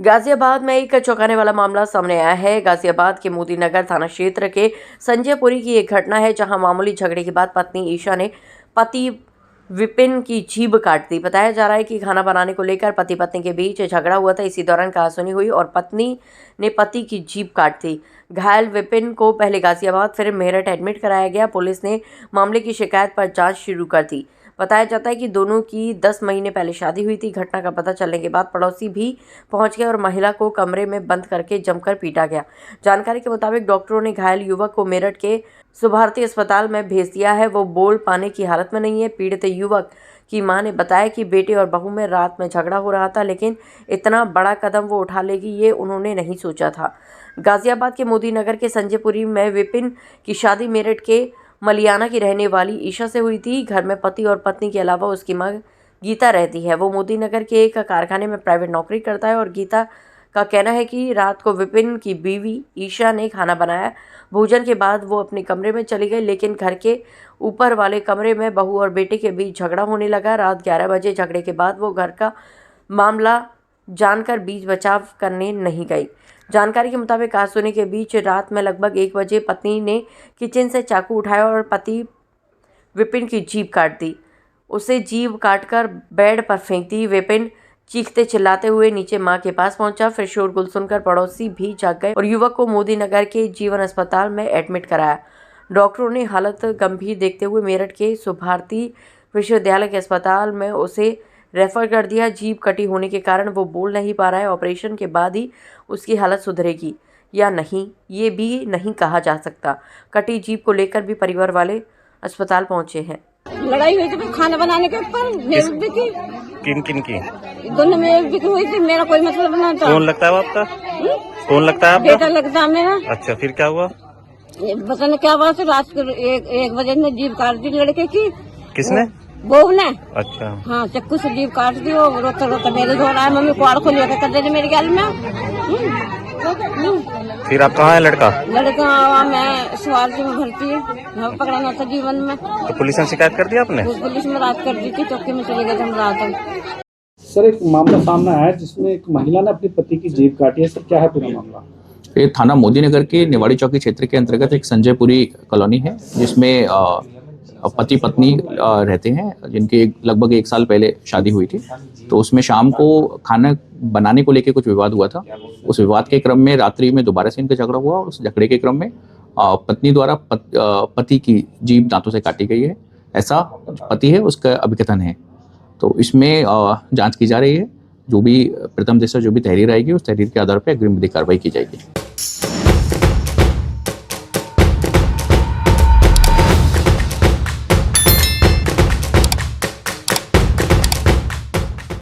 गाजियाबाद में एक चौंकाने वाला मामला सामने आया है। गाजियाबाद के मोदी नगर थाना क्षेत्र के संजयपुरी की एक घटना है, जहां मामूली झगड़े के बाद पत्नी ईशा ने पति विपिन की जीभ काट दी। बताया जा रहा है कि खाना बनाने को लेकर पति पत्नी के बीच झगड़ा हुआ था। इसी दौरान कहासुनी हुई और पत्नी ने पति की जीभ काट दी। घायल विपिन को पहले गाजियाबाद फिर मेरठ एडमिट कराया गया। पुलिस ने मामले की शिकायत पर जांच शुरू कर दी। बताया जाता है कि दोनों की 10 महीने पहले शादी हुई थी। घटना का पता चलने के बाद पड़ोसी भी पहुंच गए और महिला को कमरे में बंद करके जमकर पीटा गया। जानकारी के मुताबिक डॉक्टरों ने घायल युवक को मेरठ के सुभारती अस्पताल में भेज दिया है। वो बोल पाने की हालत में नहीं है। पीड़ित युवक की मां ने बताया कि बेटे और बहू में रात में झगड़ा हो रहा था, लेकिन इतना बड़ा कदम वो उठा लेगी ये उन्होंने नहीं सोचा था। गाजियाबाद के मोदी नगर के संजयपुरी में विपिन की शादी मेरठ के मलियाना की रहने वाली ईशा से हुई थी। घर में पति और पत्नी के अलावा उसकी मां गीता रहती है। वो मोदी नगर के एक कारखाने में प्राइवेट नौकरी करता है और गीता का कहना है कि रात को विपिन की बीवी ईशा ने खाना बनाया। भोजन के बाद वो अपने कमरे में चली गई, लेकिन घर के ऊपर वाले कमरे में बहू और बेटे के बीच झगड़ा होने लगा। रात 11 बजे झगड़े के बाद वो घर का मामला जानकर बीच बचाव करने नहीं गई। जानकारी के मुताबिक कहासुनी के बीच रात में लगभग 1 बजे पत्नी ने किचन से चाकू उठाया और पति विपिन की जीभ काट दी। उसे जीभ काटकर बेड पर फेंक दी। विपिन चीखते चिल्लाते हुए नीचे मां के पास पहुंचा। फिर शोरगुल सुनकर पड़ोसी भी जाग गए और युवक को मोदी नगर के जीवन अस्पताल में एडमिट कराया। डॉक्टरों ने हालत गंभीर देखते हुए मेरठ के सुभारती विश्वविद्यालय के अस्पताल में उसे रेफर कर दिया। जीभ कटी होने के कारण वो बोल नहीं पा रहा है। ऑपरेशन के बाद ही उसकी हालत सुधरेगी या नहीं ये भी नहीं कहा जा सकता। कटी जीभ को लेकर भी परिवार वाले अस्पताल पहुंचे हैं। लड़ाई हुई थी खाना बनाने के ऊपर। किन की? दोनों में भी हुई थी। मेरा कोई मतलब नहीं था। कौन लगता है वो आपका? कौन लगता है आपका? बेटा लगता है मेरा। अच्छा, फिर क्या हुआ? पता नहीं क्या बात है। रात को 1 बजे ने जीभ काट दी लड़के की। किसने? बहू ने। अच्छा। हाँ, चक्कू से जीभ काट दी। वो रोता रोता मेरे घर आया। मम्मी कुआड़ खोल कर दे मेरे गल में। फिर आप कहाँ है लड़का? मैं स्वार्थी में भर्ती है। पकड़ाना था जीवन में। तो पुलिस ने शिकायत कर दी आपने? पुलिस में रात कर दी थी। चौकी में चले गए थे हम रात। सर, एक मामला सामने आया है जिसमें एक महिला ने अपने पति की जीभ काटी है। सर, क्या है पूरा मामला? ये थाना मोदी नगर के निवाड़ी चौकी क्षेत्र के अंतर्गत एक संजयपुरी कॉलोनी है, जिसमें पति पत्नी रहते हैं, जिनकी लगभग 1 साल पहले शादी हुई थी। तो उसमें शाम को खाना बनाने को लेकर कुछ विवाद हुआ था। उस विवाद के क्रम में रात्रि में दोबारा से इनका झगड़ा हुआ और उस झगड़े के क्रम में पत्नी द्वारा पति की जीभ दांतों से काटी गई है, ऐसा पति है उसका अभिकथन है। तो इसमें जांच की जा रही है। जो भी प्रथम दृष्टया जो भी तहरीर आएगी उस तहरीर के आधार पर अग्रिम विधिक कार्रवाई की जाएगी।